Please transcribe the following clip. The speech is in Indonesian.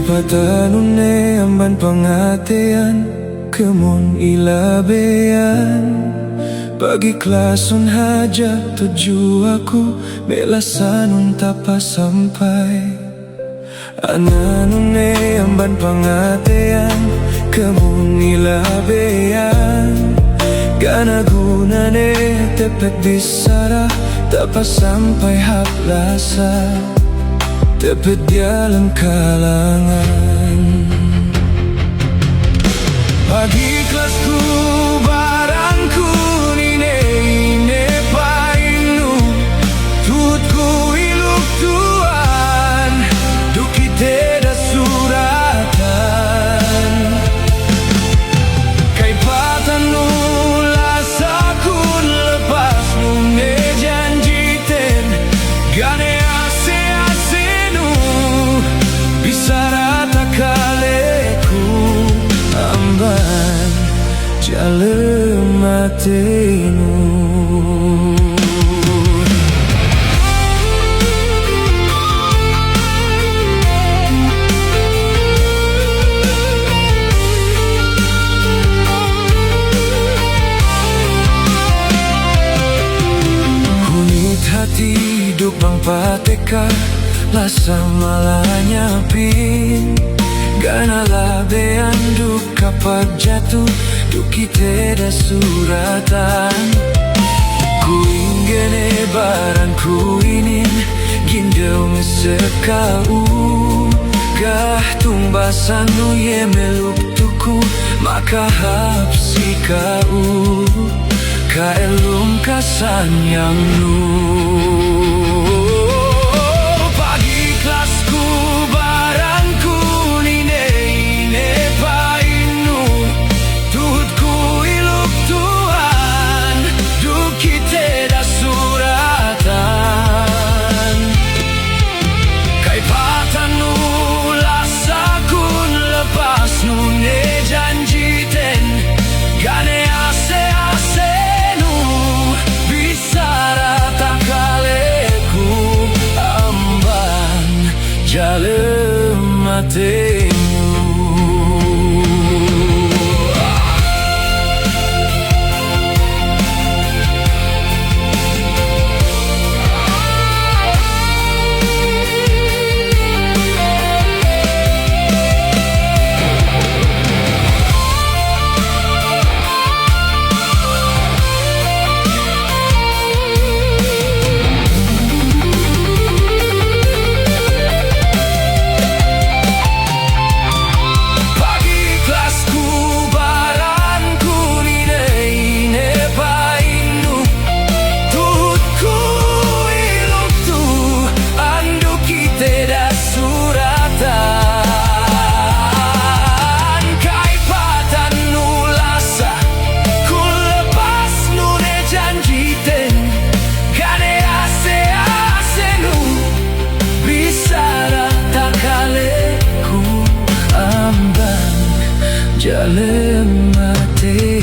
Patanune amban pangatean kemun ilabean pagi klason haja tuju aku belasanun tapa sampai ananune amban pangatean kemun ilabean gana gunane tepet bisara tapa sampai haplasa tepat dalam kalangan. Pagi kelasku barangku nine painu tutku iluk tuan duki teda suratan kai patanu lasakun lepas nune janjiten gane bisarata kaleku amban jalematenu. Kunit hati dupang pateka lasa malanya pin gana labean duka jatuh duki teda suratan ku ingene barang ku inin gindau mesekau gah tumbasanu ye meluk tuku maka hapsi kau kaelum kasanyang nu. Jalan mati